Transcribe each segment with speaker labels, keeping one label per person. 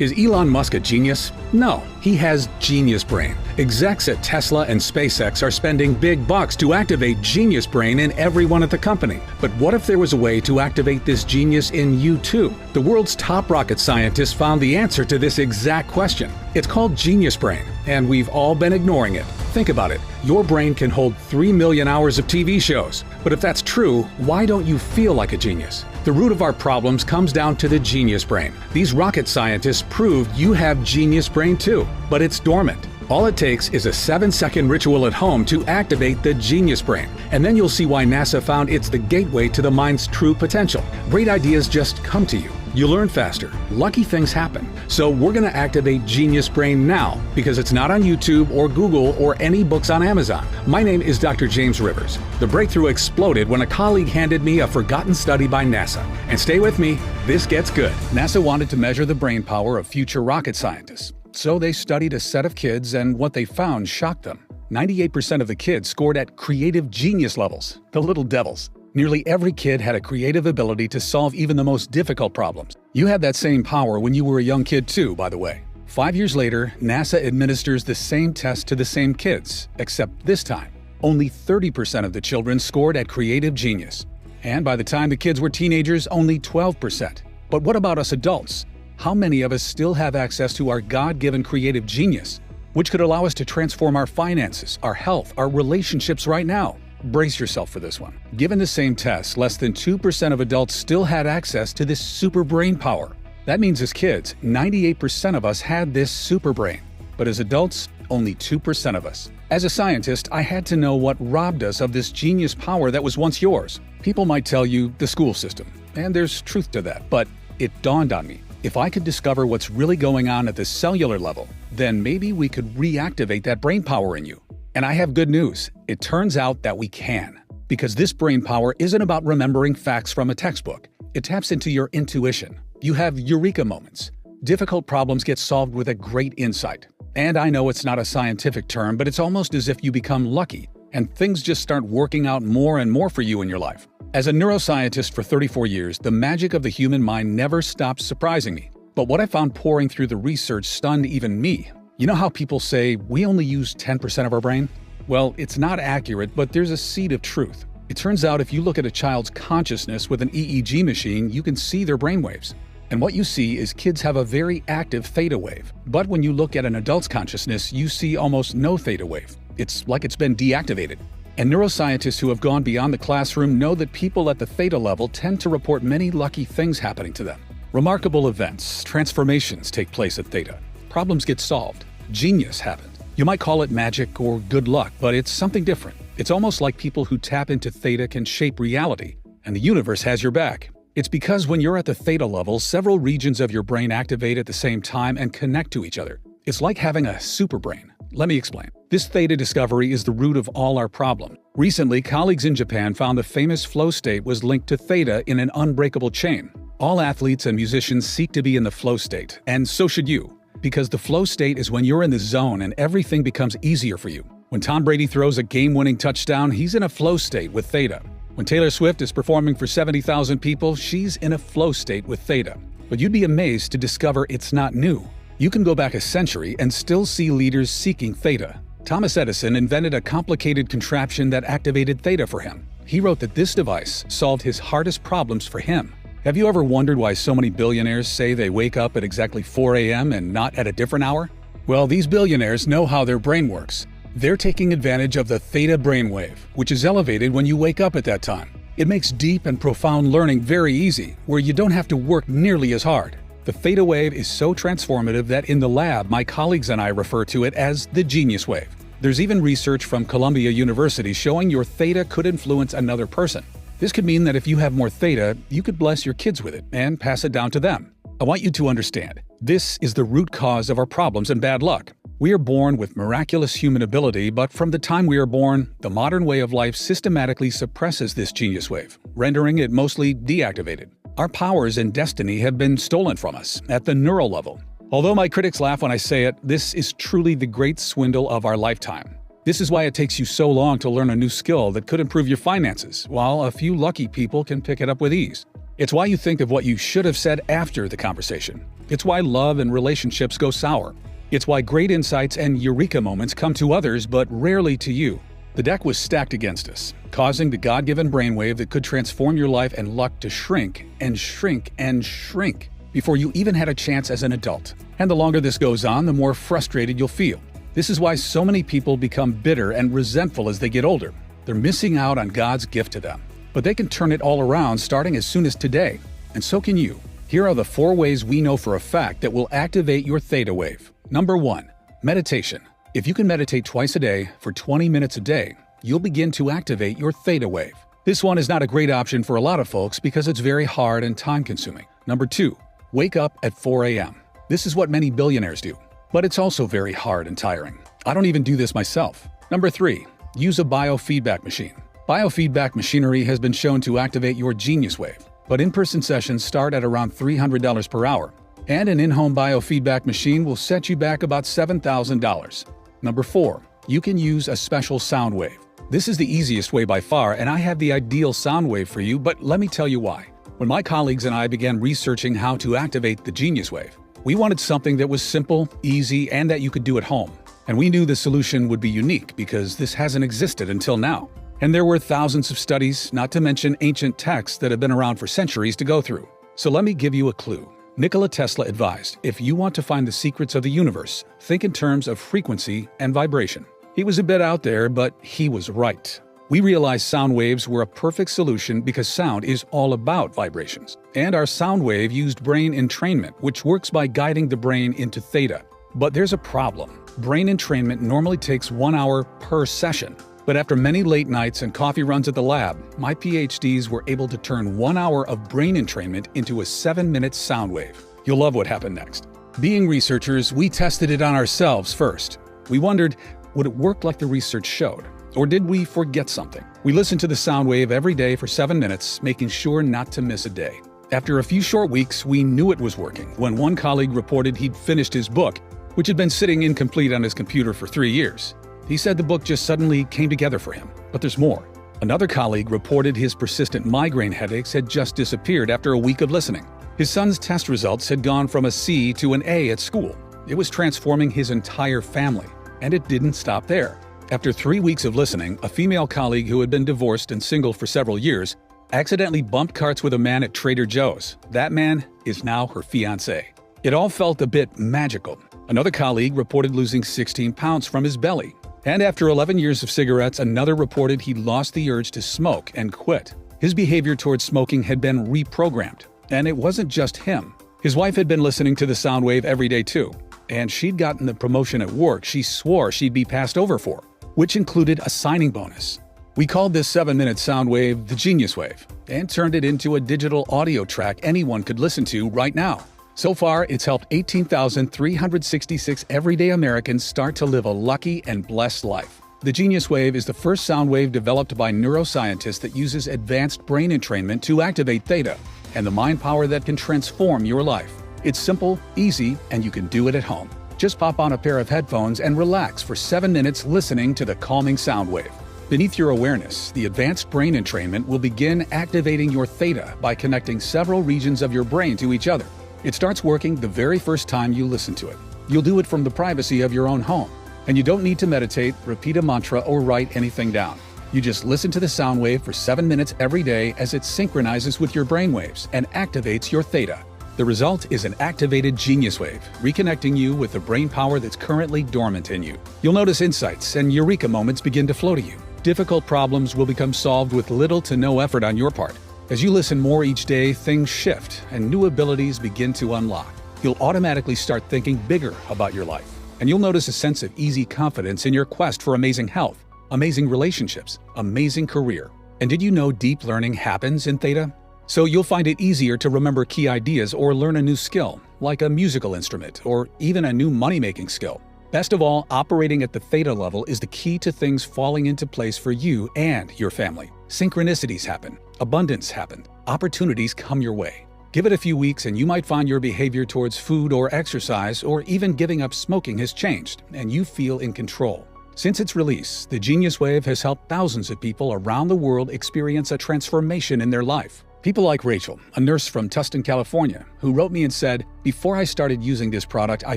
Speaker 1: Is Elon Musk a genius? No, he has Genius Brain. Execs at Tesla and SpaceX are spending big bucks to activate Genius Brain in everyone at the company. But what if there was a way to activate this genius in you too? The world's top rocket scientists found the answer to this exact question. It's called Genius Brain, and we've all been ignoring it. Think about it. Your brain can hold 3 million hours of TV shows. But if that's true, why don't you feel like a genius? The root of our problems comes down to the Genius Brain. These rocket scientists proved you have Genius Brain too, but it's dormant. All it takes is a 7-second ritual at home to activate the Genius Brain, and then you'll see why NASA found it's the gateway to the mind's true potential. Great ideas just come to you. You learn faster. Lucky things happen. So we're going to activate Genius Brain now because it's not on YouTube or Google or any books on Amazon. My name is Dr. James Rivers. The breakthrough exploded when a colleague handed me a forgotten study by NASA. And stay with me, this gets good. NASA wanted to measure the brain power of future rocket scientists. So they studied a set of kids, and what they found shocked them. 98% of the kids scored at creative genius levels, the little devils. Nearly every kid had a creative ability to solve even the most difficult problems. You had that same power when you were a young kid too, by the way. 5 years later, NASA administers the same test to the same kids, except this time, only 30% of the children scored at creative genius. And by the time the kids were teenagers, only 12%. But what about us adults? How many of us still have access to our God-given creative genius, which could allow us to transform our finances, our health, our relationships right now? Brace yourself for this one. Given the same test, less than 2% of adults still had access to this super brain power. That means as kids, 98% of us had this super brain. But as adults, only 2% of us. As a scientist, I had to know what robbed us of this genius power that was once yours. People might tell you the school system, and there's truth to that, but it dawned on me. If I could discover what's really going on at the cellular level, then maybe we could reactivate that brain power in you. And I have good news. It turns out that we can. Because this brain power isn't about remembering facts from a textbook. It taps into your intuition. You have eureka moments. Difficult problems get solved with a great insight. And I know it's not a scientific term, but it's almost as if you become lucky and things just start working out more and more for you in your life. As a neuroscientist for 34 years, the magic of the human mind never stops surprising me. But what I found pouring through the research stunned even me. You know how people say we only use 10% of our brain? Well, it's not accurate, but there's a seed of truth. It turns out if you look at a child's consciousness with an EEG machine, you can see their brainwaves. And what you see is kids have a very active theta wave. But when you look at an adult's consciousness, you see almost no theta wave. It's like it's been deactivated. And neuroscientists who have gone beyond the classroom know that people at the theta level tend to report many lucky things happening to them. Remarkable events, transformations take place at theta. Problems get solved. Genius happened. You might call it magic or good luck, but it's something different. It's almost like people who tap into theta can shape reality, and the universe has your back. It's because when you're at the theta level, several regions of your brain activate at the same time and connect to each other. It's like having a super brain. Let me explain. This theta discovery is the root of all our problems. Recently, colleagues in Japan found the famous flow state was linked to theta in an unbreakable chain. All athletes and musicians seek to be in the flow state, and so should you. Because the flow state is when you're in the zone and everything becomes easier for you. When Tom Brady throws a game-winning touchdown, he's in a flow state with theta. When Taylor Swift is performing for 70,000 people, she's in a flow state with theta. But you'd be amazed to discover it's not new. You can go back a century and still see leaders seeking theta. Thomas Edison invented a complicated contraption that activated theta for him. He wrote that this device solved his hardest problems for him. Have you ever wondered why so many billionaires say they wake up at exactly 4 a.m. and not at a different hour? Well, these billionaires know how their brain works. They're taking advantage of the theta brainwave, which is elevated when you wake up at that time. It makes deep and profound learning very easy, where you don't have to work nearly as hard. The theta wave is so transformative that in the lab, my colleagues and I refer to it as the genius wave. There's even research from Columbia University showing your theta could influence another person. This could mean that if you have more theta, you could bless your kids with it and pass it down to them. I want you to understand, this is the root cause of our problems and bad luck. We are born with miraculous human ability, but from the time we are born, the modern way of life systematically suppresses this genius wave, rendering it mostly deactivated. Our powers and destiny have been stolen from us at the neural level. Although my critics laugh when I say it, this is truly the great swindle of our lifetime. This is why it takes you so long to learn a new skill that could improve your finances, while a few lucky people can pick it up with ease. It's why you think of what you should have said after the conversation. It's why love and relationships go sour. It's why great insights and eureka moments come to others but rarely to you. The deck was stacked against us, causing the God-given brainwave that could transform your life and luck to shrink and shrink and shrink before you even had a chance as an adult. And the longer this goes on, the more frustrated you'll feel. This is why so many people become bitter and resentful as they get older. They're missing out on God's gift to them. But they can turn it all around starting as soon as today. And so can you. Here are the 4 ways we know for a fact that will activate your theta wave. Number 1. Meditation. If you can meditate twice a day for 20 minutes a day, you'll begin to activate your theta wave. This one is not a great option for a lot of folks because it's very hard and time-consuming. Number 2. Wake up at 4 a.m. This is what many billionaires do. But it's also very hard and tiring. I don't even do this myself. Number 3. Use a biofeedback machine. Biofeedback machinery has been shown to activate your genius wave, but in-person sessions start at around $300 per hour, and an in-home biofeedback machine will set you back about $7,000. Number 4. You can use a special sound wave. This is the easiest way by far, and I have the ideal sound wave for you, but let me tell you why. When my colleagues and I began researching how to activate the genius wave, we wanted something that was simple, easy, and that you could do at home. And we knew the solution would be unique because this hasn't existed until now. And there were thousands of studies, not to mention ancient texts that have been around for centuries to go through. So let me give you a clue. Nikola Tesla advised, if you want to find the secrets of the universe, think in terms of frequency and vibration. He was a bit out there, but he was right. We realized sound waves were a perfect solution because sound is all about vibrations. And our sound wave used brain entrainment, which works by guiding the brain into theta. But there's a problem. Brain entrainment normally takes 1 hour per session. But after many late nights and coffee runs at the lab, my PhDs were able to turn 1 hour of brain entrainment into a 7-minute sound wave. You'll love what happened next. Being researchers, we tested it on ourselves first. We wondered, would it work like the research showed? Or did we forget something? We listened to the sound wave every day for 7 minutes, making sure not to miss a day. After a few short weeks, we knew it was working when one colleague reported he'd finished his book, which had been sitting incomplete on his computer for 3 years. He said the book just suddenly came together for him. But there's more. Another colleague reported his persistent migraine headaches had just disappeared after a week of listening. His son's test results had gone from a C to an A at school. It was transforming his entire family. And it didn't stop there. After 3 weeks of listening, a female colleague who had been divorced and single for several years accidentally bumped carts with a man at Trader Joe's. That man is now her fiancé. It all felt a bit magical. Another colleague reported losing 16 pounds from his belly. And after 11 years of cigarettes, another reported he'd lost the urge to smoke and quit. His behavior towards smoking had been reprogrammed. And it wasn't just him. His wife had been listening to the sound wave every day too. And she'd gotten the promotion at work she swore she'd be passed over for, which included a signing bonus. We called this 7-minute sound wave the Genius Wave and turned it into a digital audio track anyone could listen to right now. So far, it's helped 18,366 everyday Americans start to live a lucky and blessed life. The Genius Wave is the first sound wave developed by neuroscientists that uses advanced brain entrainment to activate theta and the mind power that can transform your life. It's simple, easy, and you can do it at home. Just pop on a pair of headphones and relax for 7 minutes listening to the calming sound wave. Beneath your awareness, the advanced brain entrainment will begin activating your theta by connecting several regions of your brain to each other. It starts working the very first time you listen to it. You'll do it from the privacy of your own home. And you don't need to meditate, repeat a mantra, or write anything down. You just listen to the sound wave for 7 minutes every day as it synchronizes with your brain waves and activates your theta. The result is an activated genius wave, reconnecting you with the brain power that's currently dormant in you. You'll notice insights and eureka moments begin to flow to you. Difficult problems will become solved with little to no effort on your part. As you listen more each day, things shift and new abilities begin to unlock. You'll automatically start thinking bigger about your life. And you'll notice a sense of easy confidence in your quest for amazing health, amazing relationships, amazing career. And did you know deep learning happens in theta? So you'll find it easier to remember key ideas or learn a new skill, like a musical instrument or even a new money-making skill. Best of all, operating at the theta level is the key to things falling into place for you and your family. Synchronicities happen, abundance happens, opportunities come your way. Give it a few weeks and you might find your behavior towards food or exercise or even giving up smoking has changed and you feel in control. Since its release, the Genius Wave has helped thousands of people around the world experience a transformation in their life. People like Rachel, a nurse from Tustin, California, who wrote me and said, "Before I started using this product, I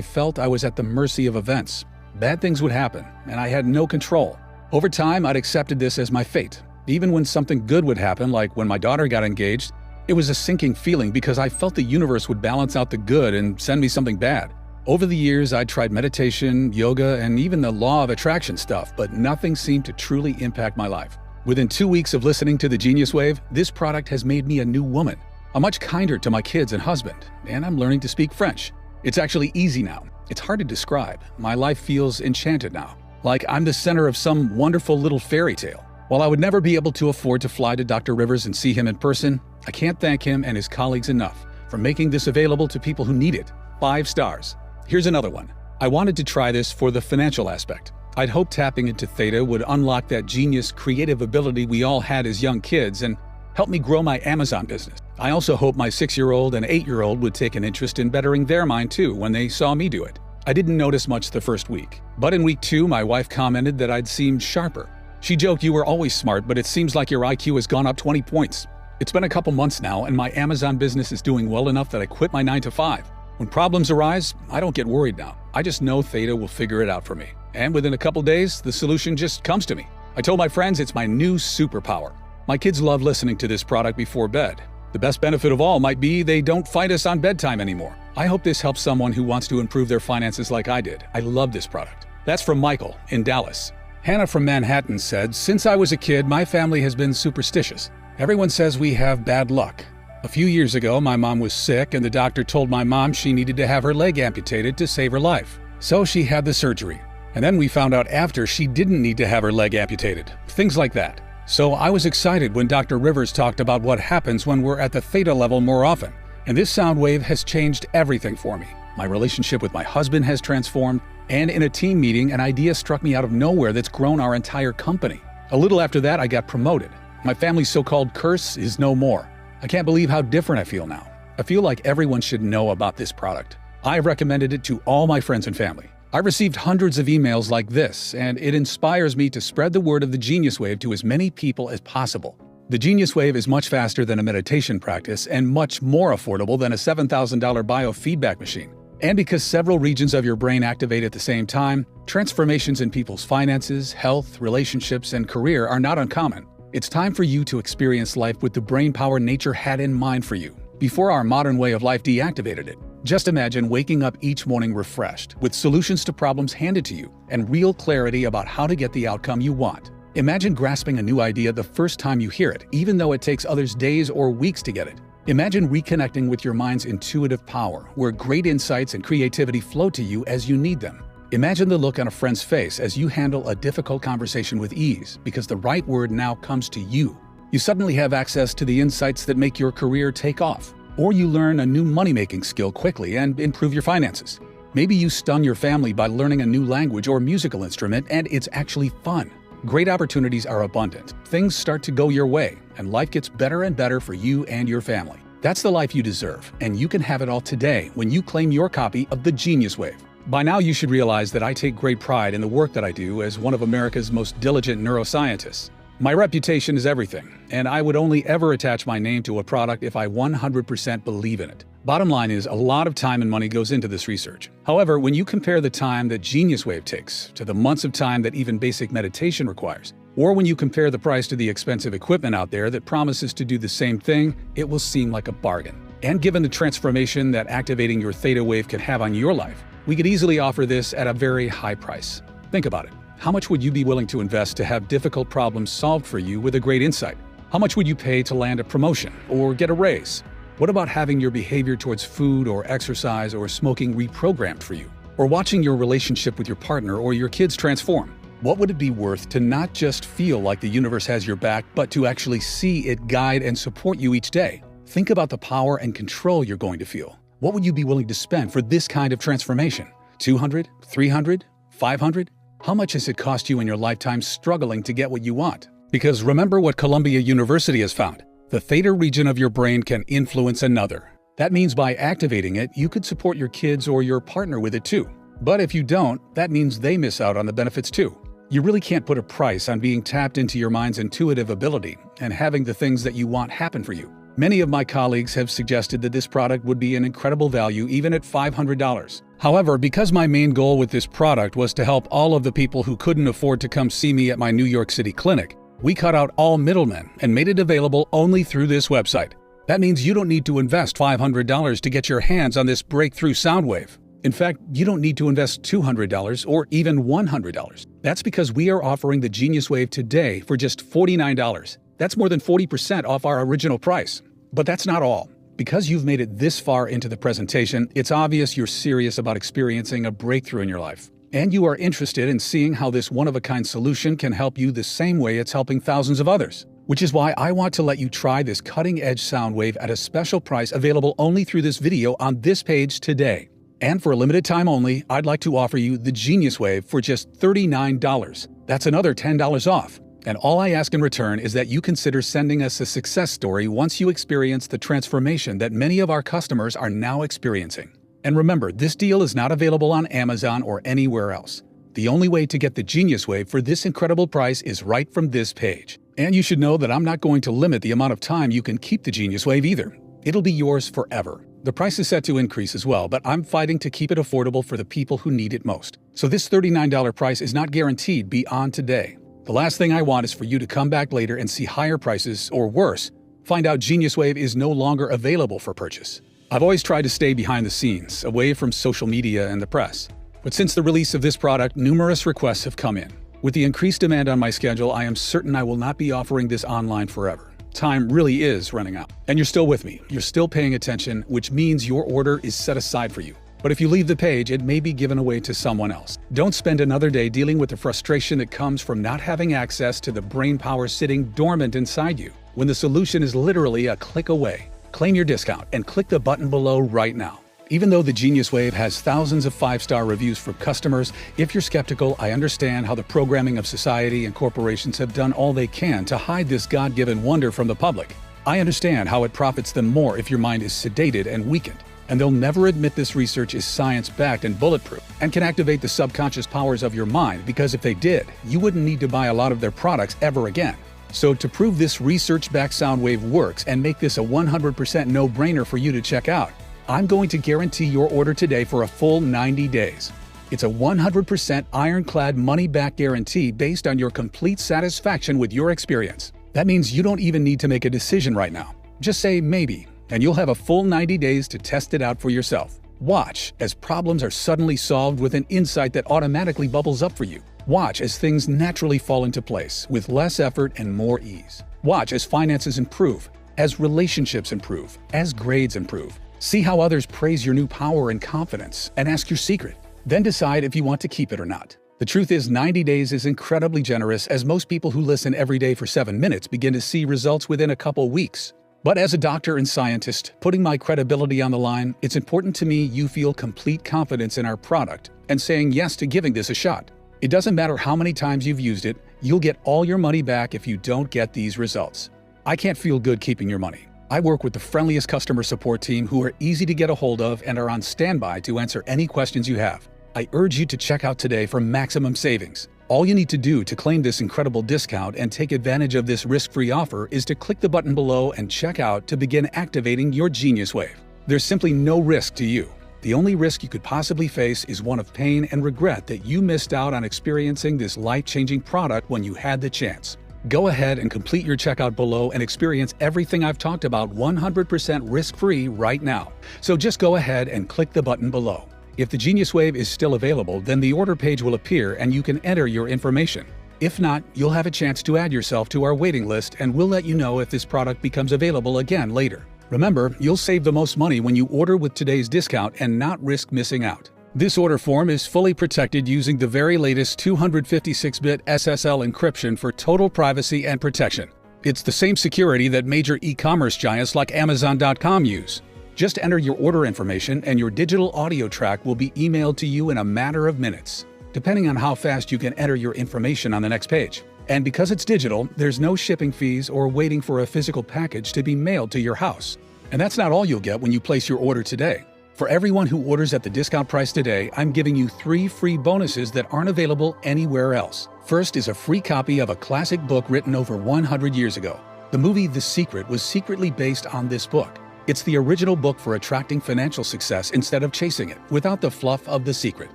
Speaker 1: felt I was at the mercy of events. Bad things would happen, and I had no control. Over time, I'd accepted this as my fate. Even when something good would happen, like when my daughter got engaged, it was a sinking feeling because I felt the universe would balance out the good and send me something bad. Over the years, I tried meditation, yoga, and even the law of attraction stuff, but nothing seemed to truly impact my life. Within 2 weeks of listening to the Genius Wave, this product has made me a new woman. I'm much kinder to my kids and husband, and I'm learning to speak French. It's actually easy now. It's hard to describe. My life feels enchanted now, like I'm the center of some wonderful little fairy tale. While I would never be able to afford to fly to Dr. Rivers and see him in person, I can't thank him and his colleagues enough for making this available to people who need it. 5 stars. Here's another one. I wanted to try this for the financial aspect. I'd hoped tapping into Theta would unlock that genius creative ability we all had as young kids and help me grow my Amazon business. I also hope my 6-year-old and 8-year-old would take an interest in bettering their mind too when they saw me do it. I didn't notice much the first week, but in week 2, my wife commented that I'd seemed sharper. She joked, "You were always smart, but it seems like your IQ has gone up 20 points. It's been a couple months now, and my Amazon business is doing well enough that I quit my 9 to 5. When problems arise, I don't get worried now. I just know Theta will figure it out for me. And within a couple days, the solution just comes to me. I told my friends it's my new superpower. My kids love listening to this product before bed. The best benefit of all might be they don't fight us on bedtime anymore. I hope this helps someone who wants to improve their finances like I did. I love this product." That's from Michael in Dallas. Hannah from Manhattan said, "Since I was a kid, my family has been superstitious. Everyone says we have bad luck. A few years ago, my mom was sick and the doctor told my mom she needed to have her leg amputated to save her life. So she had the surgery. And then we found out after she didn't need to have her leg amputated. Things like that. So I was excited when Dr. Rivers talked about what happens when we're at the Theta level more often. And this sound wave has changed everything for me. My relationship with my husband has transformed, and in a team meeting, an idea struck me out of nowhere that's grown our entire company. A little after that, I got promoted. My family's so-called curse is no more. I can't believe how different I feel now. I feel like everyone should know about this product. I've recommended it to all my friends and family. I've received hundreds of emails like this, and it inspires me to spread the word of the Genius Wave to as many people as possible. The Genius Wave is much faster than a meditation practice and much more affordable than a $7,000 biofeedback machine. And because several regions of your brain activate at the same time, transformations in people's finances, health, relationships, and career are not uncommon. It's time for you to experience life with the brain power nature had in mind for you, before our modern way of life deactivated it. Just imagine waking up each morning refreshed, with solutions to problems handed to you, and real clarity about how to get the outcome you want. Imagine grasping a new idea the first time you hear it, even though it takes others days or weeks to get it. Imagine reconnecting with your mind's intuitive power, where great insights and creativity flow to you as you need them. Imagine the look on a friend's face as you handle a difficult conversation with ease, because the right word now comes to you. You suddenly have access to the insights that make your career take off. Or you learn a new money-making skill quickly and improve your finances. Maybe you stun your family by learning a new language or musical instrument, and it's actually fun. Great opportunities are abundant. Things start to go your way, and life gets better and better for you and your family. That's the life you deserve, and you can have it all today when you claim your copy of the Genius Wave. By now, you should realize that I take great pride in the work that I do as one of America's most diligent neuroscientists. My reputation is everything, and I would only ever attach my name to a product if I 100% believe in it. Bottom line is, a lot of time and money goes into this research. However, when you compare the time that Genius Wave takes to the months of time that even basic meditation requires, or when you compare the price to the expensive equipment out there that promises to do the same thing, it will seem like a bargain. And given the transformation that activating your Theta Wave can have on your life, we could easily offer this at a very high price. Think about it. How much would you be willing to invest to have difficult problems solved for you with a great insight? How much would you pay to land a promotion or get a raise? What about having your behavior towards food or exercise or smoking reprogrammed for you? Or watching your relationship with your partner or your kids transform? What would it be worth to not just feel like the universe has your back, but to actually see it guide and support you each day? Think about the power and control you're going to feel. What would you be willing to spend for this kind of transformation? $200, $300, $500? How much has it cost you in your lifetime struggling to get what you want? Because remember what Columbia University has found. The theta region of your brain can influence another. That means by activating it, you could support your kids or your partner with it too. But if you don't, that means they miss out on the benefits too. You really can't put a price on being tapped into your mind's intuitive ability and having the things that you want happen for you. Many of my colleagues have suggested that this product would be an incredible value even at $500. However, because my main goal with this product was to help all of the people who couldn't afford to come see me at my New York City clinic, we cut out all middlemen and made it available only through this website. That means you don't need to invest $500 to get your hands on this breakthrough sound wave. In fact, you don't need to invest $200 or even $100. That's because we are offering the Genius Wave today for just $49. That's more than 40% off our original price. But that's not all. Because you've made it this far into the presentation, it's obvious you're serious about experiencing a breakthrough in your life. And you are interested in seeing how this one-of-a-kind solution can help you the same way it's helping thousands of others. Which is why I want to let you try this cutting-edge sound wave at a special price available only through this video on this page today. And for a limited time only, I'd like to offer you the Genius Wave for just $39. That's another $10 off. And all I ask in return is that you consider sending us a success story once you experience the transformation that many of our customers are now experiencing. And remember, this deal is not available on Amazon or anywhere else. The only way to get the Genius Wave for this incredible price is right from this page. And you should know that I'm not going to limit the amount of time you can keep the Genius Wave either. It'll be yours forever. The price is set to increase as well, but I'm fighting to keep it affordable for the people who need it most. So this $39 price is not guaranteed beyond today. The last thing I want is for you to come back later and see higher prices, or worse, find out Genius Wave is no longer available for purchase. I've always tried to stay behind the scenes, away from social media and the press. But since the release of this product, numerous requests have come in. With the increased demand on my schedule, I am certain I will not be offering this online forever. Time really is running out. And you're still with me. You're still paying attention, which means your order is set aside for you. But if you leave the page, it may be given away to someone else. Don't spend another day dealing with the frustration that comes from not having access to the brain power sitting dormant inside you, when the solution is literally a click away. Claim your discount and click the button below right now. Even though the Genius Wave has thousands of 5-star reviews from customers, if you're skeptical, I understand how the programming of society and corporations have done all they can to hide this God-given wonder from the public. I understand how it profits them more if your mind is sedated and weakened. And they'll never admit this research is science-backed and bulletproof and can activate the subconscious powers of your mind, because if they did, you wouldn't need to buy a lot of their products ever again. So to prove this research-backed sound wave works and make this a 100% no-brainer for you to check out, I'm going to guarantee your order today for a full 90 days. It's a 100% ironclad money-back guarantee based on your complete satisfaction with your experience. That means you don't even need to make a decision right now. Just say maybe, and you'll have a full 90 days to test it out for yourself. Watch as problems are suddenly solved with an insight that automatically bubbles up for you. Watch as things naturally fall into place with less effort and more ease. Watch as finances improve, as relationships improve, as grades improve. See how others praise your new power and confidence, and ask your secret. Then decide if you want to keep it or not. The truth is, 90 days is incredibly generous, as most people who listen every day for 7 minutes begin to see results within a couple weeks. But as a doctor and scientist, putting my credibility on the line, it's important to me you feel complete confidence in our product and saying yes to giving this a shot. It doesn't matter how many times you've used it, you'll get all your money back if you don't get these results. I can't feel good keeping your money. I work with the friendliest customer support team who are easy to get a hold of and are on standby to answer any questions you have. I urge you to check out today for maximum savings. All you need to do to claim this incredible discount and take advantage of this risk-free offer is to click the button below and check out to begin activating your Genius Wave. There's simply no risk to you. The only risk you could possibly face is one of pain and regret that you missed out on experiencing this life-changing product when you had the chance. Go ahead and complete your checkout below and experience everything I've talked about 100% risk-free right now. So just go ahead and click the button below. If the Genius Wave is still available, then the order page will appear and you can enter your information. If not, you'll have a chance to add yourself to our waiting list, and we'll let you know if this product becomes available again later. Remember, you'll save the most money when you order with today's discount and not risk missing out. This order form is fully protected using the very latest 256-bit SSL encryption for total privacy and protection. It's the same security that major e-commerce giants like Amazon.com use. Just enter your order information and your digital audio track will be emailed to you in a matter of minutes, depending on how fast you can enter your information on the next page. And because it's digital, there's no shipping fees or waiting for a physical package to be mailed to your house. And that's not all you'll get when you place your order today. For everyone who orders at the discount price today, I'm giving you 3 free bonuses that aren't available anywhere else. First is a free copy of a classic book written over 100 years ago. The movie The Secret was secretly based on this book. It's the original book for attracting financial success instead of chasing it, without the fluff of The Secret.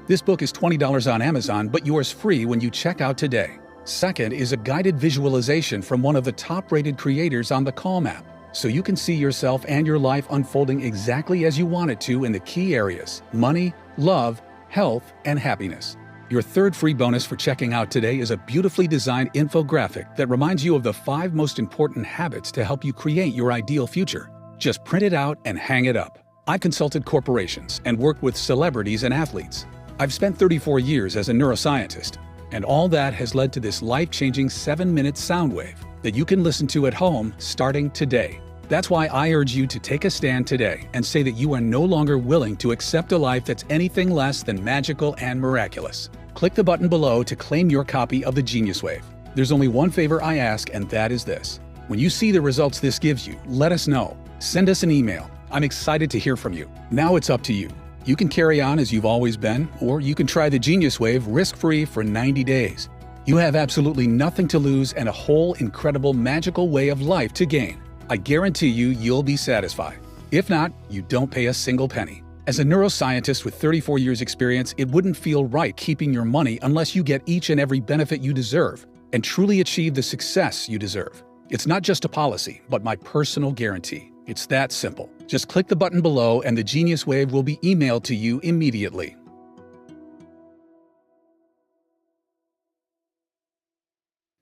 Speaker 1: This book is $20 on Amazon, but yours free when you check out today. Second is a guided visualization from one of the top-rated creators on the Calm app, so you can see yourself and your life unfolding exactly as you want it to in the key areas: money, love, health, and happiness. Your third free bonus for checking out today is a beautifully designed infographic that reminds you of the 5 most important habits to help you create your ideal future. Just print it out and hang it up. I've consulted corporations and worked with celebrities and athletes. I've spent 34 years as a neuroscientist, and all that has led to this life-changing 7-minute sound wave that you can listen to at home starting today. That's why I urge you to take a stand today and say that you are no longer willing to accept a life that's anything less than magical and miraculous. Click the button below to claim your copy of the Genius Wave. There's only one favor I ask, and that is this. When you see the results this gives you, let us know. Send us an email. I'm excited to hear from you. Now it's up to you. You can carry on as you've always been, or you can try the Genius Wave risk-free for 90 days. You have absolutely nothing to lose and a whole incredible magical way of life to gain. I guarantee you'll be satisfied. If not, you don't pay a single penny. As a neuroscientist with 34 years experience, it wouldn't feel right keeping your money unless you get each and every benefit you deserve and truly achieve the success you deserve. It's not just a policy, but my personal guarantee. It's that simple. Just click the button below and the Genius Wave will be emailed to you immediately.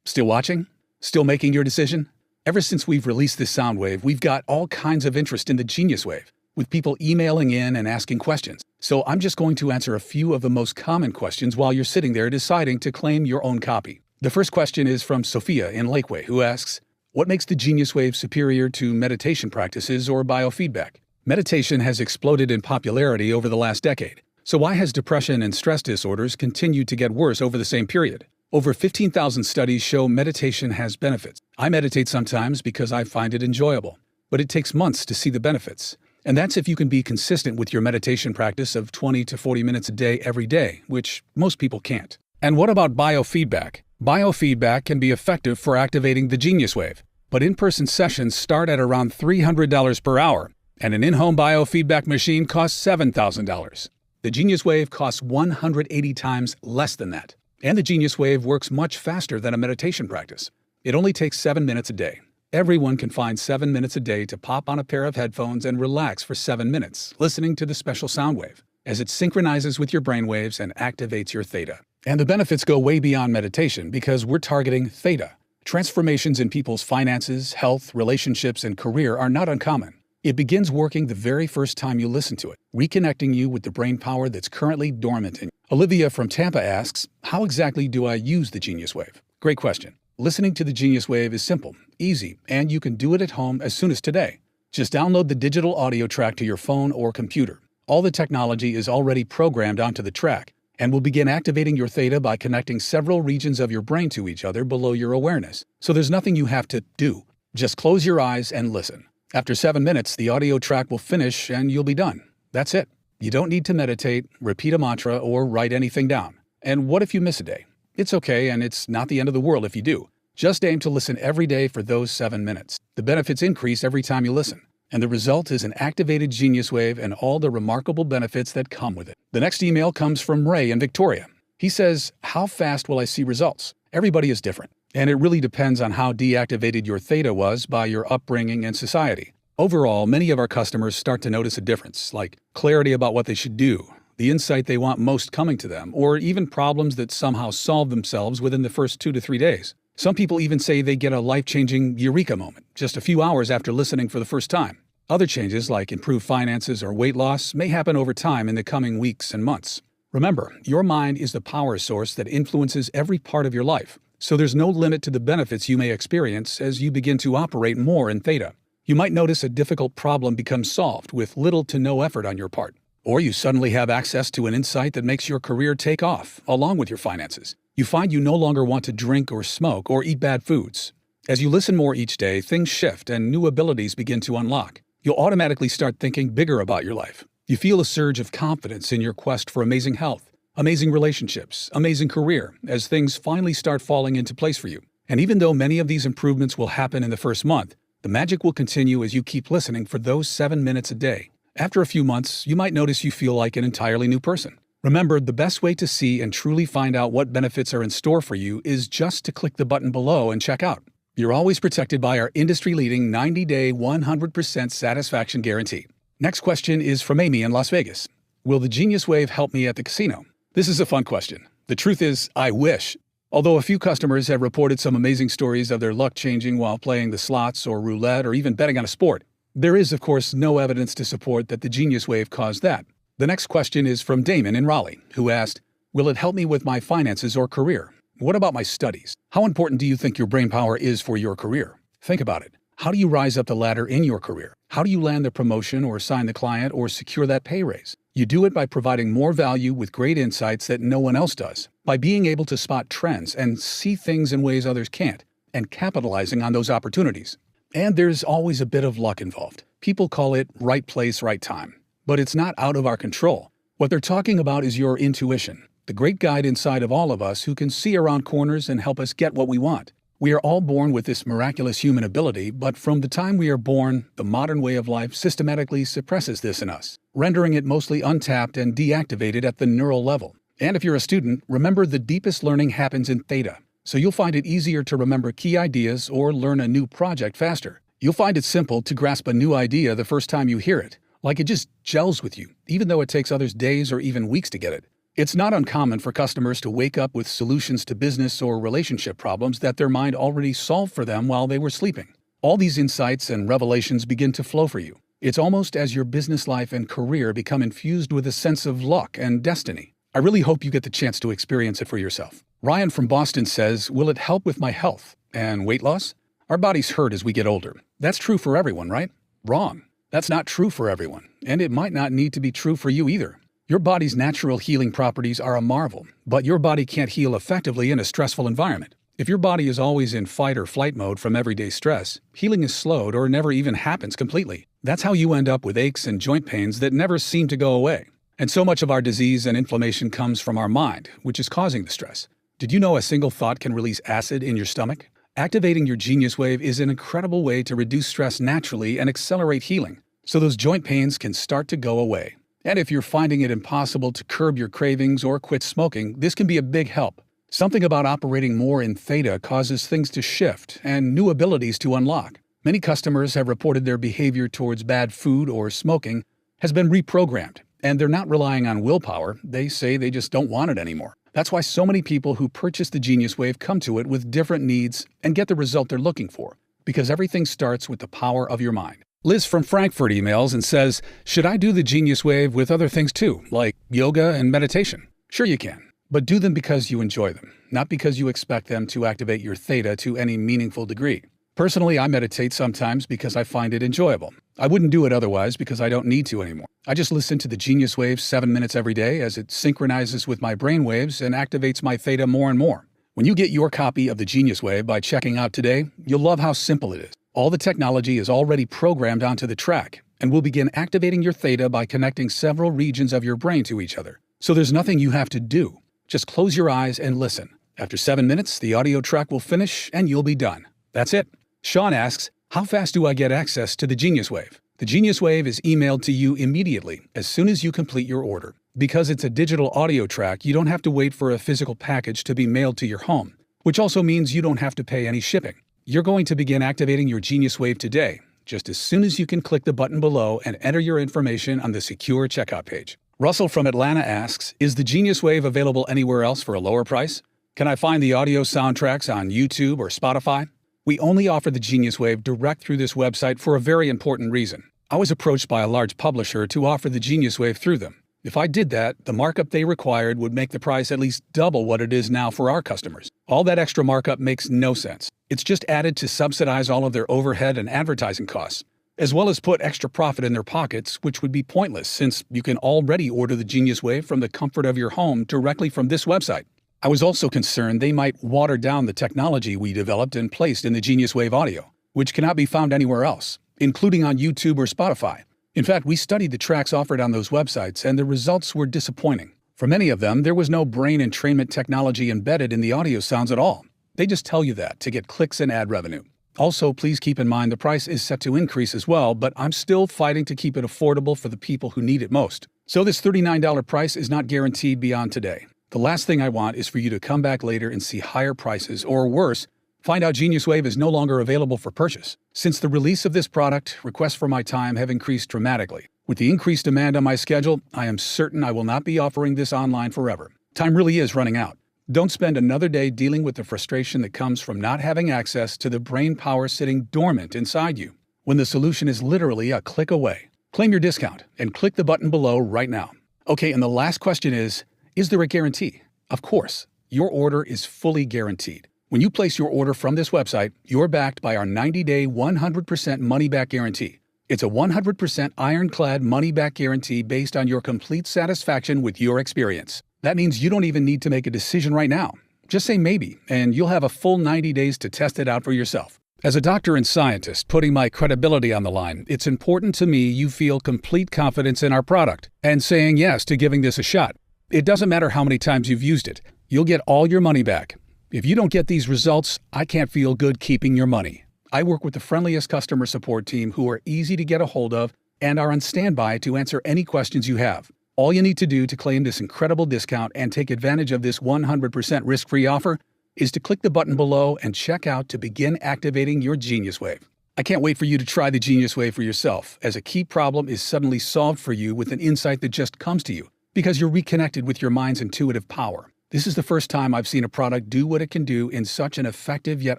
Speaker 1: Still watching? Still making your decision? Ever since we've released this sound wave, we've got all kinds of interest in the Genius Wave, with people emailing in and asking questions. So I'm just going to answer a few of the most common questions while you're sitting there deciding to claim your own copy. The first question is from Sophia in Lakeway, who asks, what makes the Genius Wave superior to meditation practices or biofeedback? Meditation has exploded in popularity over the last decade. So why has depression and stress disorders continued to get worse over the same period? Over 15,000 studies show meditation has benefits. I meditate sometimes because I find it enjoyable, but it takes months to see the benefits. And that's if you can be consistent with your meditation practice of 20 to 40 minutes a day every day, which most people can't. And what about biofeedback? Biofeedback can be effective for activating the Genius Wave, but in-person sessions start at around $300 per hour, and an in-home biofeedback machine costs $7,000. The Genius Wave costs 180 times less than that, and the Genius Wave works much faster than a meditation practice. It only takes 7 minutes a day. Everyone can find 7 minutes a day to pop on a pair of headphones and relax for 7 minutes, listening to the special sound wave, as it synchronizes with your brainwaves and activates your theta. And the benefits go way beyond meditation because we're targeting theta. Transformations in people's finances, health, relationships, and career are not uncommon. It begins working the very first time you listen to it, reconnecting you with the brain power that's currently dormant in you. Olivia from Tampa asks, how exactly do I use the Genius Wave? Great question. Listening to the Genius Wave is simple, easy, and you can do it at home as soon as today. Just download the digital audio track to your phone or computer. All the technology is already programmed onto the track, and will begin activating your theta by connecting several regions of your brain to each other below your awareness. So there's nothing you have to do. Just close your eyes and listen. After 7 minutes, the audio track will finish and you'll be done. That's it. You don't need to meditate, repeat a mantra, or write anything down. And what if you miss a day? It's okay, and it's not the end of the world if you do. Just aim to listen every day for those 7 minutes. The benefits increase every time you listen, and the result is an activated Genius Wave and all the remarkable benefits that come with it. The next email comes from Ray in Victoria. He says, how fast will I see results? Everybody is different, and it really depends on how deactivated your theta was by your upbringing and society. Overall, many of our customers start to notice a difference, like clarity about what they should do, the insight they want most coming to them, or even problems that somehow solve themselves within the first 2 to 3 days. Some people even say they get a life-changing eureka moment just a few hours after listening for the first time. Other changes, like improved finances or weight loss, may happen over time in the coming weeks and months. Remember, your mind is the power source that influences every part of your life, so there's no limit to the benefits you may experience as you begin to operate more in theta. You might notice a difficult problem becomes solved with little to no effort on your part. Or you suddenly have access to an insight that makes your career take off, along with your finances. You find you no longer want to drink or smoke or eat bad foods. As you listen more each day, things shift and new abilities begin to unlock. You'll automatically start thinking bigger about your life. You feel a surge of confidence in your quest for amazing health, amazing relationships, amazing career, as things finally start falling into place for you. And even though many of these improvements will happen in the first month, the magic will continue as you keep listening for those 7 minutes a day. After a few months, you might notice you feel like an entirely new person. Remember, the best way to see and truly find out what benefits are in store for you is just to click the button below and check out. You're always protected by our industry-leading 90-day, 100% satisfaction guarantee. Next question is from Amy in Las Vegas. Will the Genius Wave help me at the casino? This is a fun question. The truth is, I wish. Although a few customers have reported some amazing stories of their luck changing while playing the slots or roulette or even betting on a sport, there is, of course, no evidence to support that the Genius Wave caused that. The next question is from Damon in Raleigh, who asked, will it help me with my finances or career? What about my studies? How important do you think your brain power is for your career? Think about it. How do you rise up the ladder in your career? How do you land the promotion or sign the client or secure that pay raise? You do it by providing more value with great insights that no one else does, by being able to spot trends and see things in ways others can't, and capitalizing on those opportunities. And there's always a bit of luck involved. People call it right place, right time. But it's not out of our control. What they're talking about is your intuition, the great guide inside of all of us who can see around corners and help us get what we want. We are all born with this miraculous human ability, but from the time we are born, the modern way of life systematically suppresses this in us, rendering it mostly untapped and deactivated at the neural level. And if you're a student, remember the deepest learning happens in theta, so you'll find it easier to remember key ideas or learn a new project faster. You'll find it simple to grasp a new idea the first time you hear it, like it just gels with you, even though it takes others days or even weeks to get it. It's not uncommon for customers to wake up with solutions to business or relationship problems that their mind already solved for them while they were sleeping. All these insights and revelations begin to flow for you. It's almost as your business life and career become infused with a sense of luck and destiny. I really hope you get the chance to experience it for yourself. Ryan from Boston says, will it help with my health and weight loss? Our bodies hurt as we get older. That's true for everyone, right? Wrong. That's not true for everyone, and it might not need to be true for you either. Your body's natural healing properties are a marvel, but your body can't heal effectively in a stressful environment. If your body is always in fight or flight mode from everyday stress, healing is slowed or never even happens completely. That's how you end up with aches and joint pains that never seem to go away. And so much of our disease and inflammation comes from our mind, which is causing the stress. Did you know a single thought can release acid in your stomach? Activating your Genius Wave is an incredible way to reduce stress naturally and accelerate healing, so those joint pains can start to go away. And if you're finding it impossible to curb your cravings or quit smoking, this can be a big help. Something about operating more in theta causes things to shift and new abilities to unlock. Many customers have reported their behavior towards bad food or smoking has been reprogrammed, and they're not relying on willpower. They say they just don't want it anymore. That's why so many people who purchase the Genius Wave come to it with different needs and get the result they're looking for, because everything starts with the power of your mind. Liz from Frankfurt emails and says, should I do the Genius Wave with other things too, like yoga and meditation? Sure you can, but do them because you enjoy them, not because you expect them to activate your theta to any meaningful degree. Personally, I meditate sometimes because I find it enjoyable. I wouldn't do it otherwise because I don't need to anymore. I just listen to the Genius Wave 7 minutes every day as it synchronizes with my brain waves and activates my theta more and more. When you get your copy of the Genius Wave by checking out today, you'll love how simple it is. All the technology is already programmed onto the track and will begin activating your theta by connecting several regions of your brain to each other. So there's nothing you have to do. Just close your eyes and listen. After 7 minutes, the audio track will finish and you'll be done. That's it. Sean asks, how fast do I get access to the Genius Wave? The Genius Wave is emailed to you immediately as soon as you complete your order. Because it's a digital audio track, you don't have to wait for a physical package to be mailed to your home, which also means you don't have to pay any shipping. You're going to begin activating your Genius Wave today, just as soon as you can click the button below and enter your information on the secure checkout page. Russell from Atlanta asks, is the Genius Wave available anywhere else for a lower price? Can I find the audio soundtracks on YouTube or Spotify? We only offer the Genius Wave direct through this website for a very important reason. I was approached by a large publisher to offer the Genius Wave through them. If I did that, the markup they required would make the price at least double what it is now for our customers. All that extra markup makes no sense. It's just added to subsidize all of their overhead and advertising costs, as well as put extra profit in their pockets, which would be pointless since you can already order the Genius Wave from the comfort of your home directly from this website. I was also concerned they might water down the technology we developed and placed in the Genius Wave audio, which cannot be found anywhere else, including on YouTube or Spotify. In fact, we studied the tracks offered on those websites, and the results were disappointing. For many of them, there was no brain entrainment technology embedded in the audio sounds at all. They just tell you that to get clicks and ad revenue. Also, please keep in mind the price is set to increase as well, but I'm still fighting to keep it affordable for the people who need it most. So this $39 price is not guaranteed beyond today. The last thing I want is for you to come back later and see higher prices, or worse, find out GeniusWave is no longer available for purchase. Since the release of this product, requests for my time have increased dramatically. With the increased demand on my schedule, I am certain I will not be offering this online forever. Time really is running out. Don't spend another day dealing with the frustration that comes from not having access to the brain power sitting dormant inside you, when the solution is literally a click away. Claim your discount and click the button below right now. Okay, and the last question is there a guarantee? Of course, your order is fully guaranteed. When you place your order from this website, you're backed by our 90-day 100% money-back guarantee. It's a 100% ironclad money-back guarantee based on your complete satisfaction with your experience. That means you don't even need to make a decision right now. Just say maybe, and you'll have a full 90 days to test it out for yourself. As a doctor and scientist, putting my credibility on the line, it's important to me you feel complete confidence in our product and saying yes to giving this a shot. It doesn't matter how many times you've used it. You'll get all your money back. If you don't get these results, I can't feel good keeping your money. I work with the friendliest customer support team who are easy to get a hold of and are on standby to answer any questions you have. All you need to do to claim this incredible discount and take advantage of this 100% risk-free offer is to click the button below and check out to begin activating your GeniusWave. I can't wait for you to try the GeniusWave for yourself, as a key problem is suddenly solved for you with an insight that just comes to you, because you're reconnected with your mind's intuitive power. This is the first time I've seen a product do what it can do in such an effective yet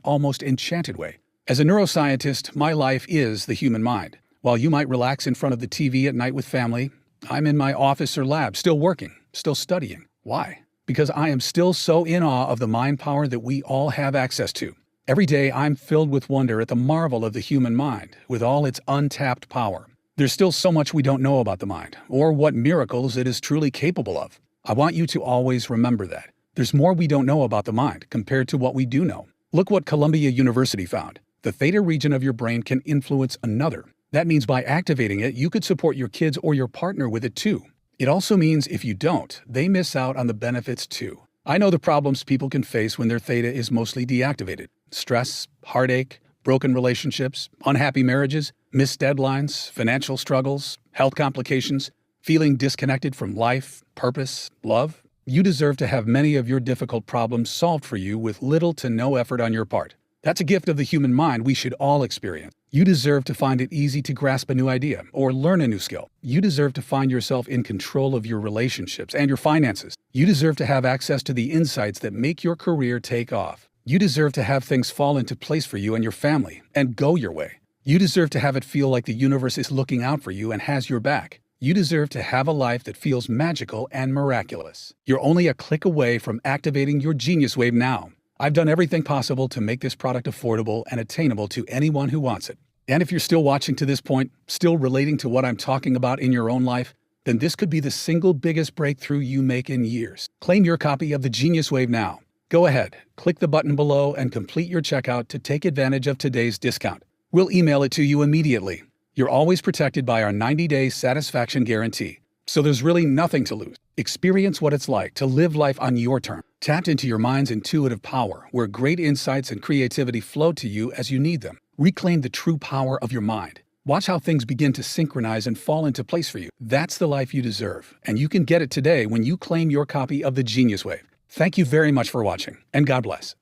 Speaker 1: almost enchanted way. As a neuroscientist, my life is the human mind. While you might relax in front of the TV at night with family, I'm in my office or lab, still working, still studying. Why? Because I am still so in awe of the mind power that we all have access to. Every day, I'm filled with wonder at the marvel of the human mind, with all its untapped power. There's still so much we don't know about the mind, or what miracles it is truly capable of. I want you to always remember that. There's more we don't know about the mind compared to what we do know. Look what Columbia University found. The theta region of your brain can influence another. That means by activating it, you could support your kids or your partner with it too. It also means if you don't, they miss out on the benefits too. I know the problems people can face when their theta is mostly deactivated. Stress, heartache, broken relationships, unhappy marriages, missed deadlines, financial struggles, health complications, feeling disconnected from life, purpose, love. You deserve to have many of your difficult problems solved for you with little to no effort on your part. That's a gift of the human mind we should all experience. You deserve to find it easy to grasp a new idea or learn a new skill. You deserve to find yourself in control of your relationships and your finances. You deserve to have access to the insights that make your career take off. You deserve to have things fall into place for you and your family and go your way. You deserve to have it feel like the universe is looking out for you and has your back. You deserve to have a life that feels magical and miraculous. You're only a click away from activating your GeniusWave now. I've done everything possible to make this product affordable and attainable to anyone who wants it. And if you're still watching to this point, still relating to what I'm talking about in your own life, then this could be the single biggest breakthrough you make in years. Claim your copy of the GeniusWave now. Go ahead, click the button below and complete your checkout to take advantage of today's discount. We'll email it to you immediately. You're always protected by our 90-day satisfaction guarantee. So there's really nothing to lose. Experience what it's like to live life on your terms. Tap into your mind's intuitive power, where great insights and creativity flow to you as you need them. Reclaim the true power of your mind. Watch how things begin to synchronize and fall into place for you. That's the life you deserve, and you can get it today when you claim your copy of the GeniusWave. Thank you very much for watching, and God bless.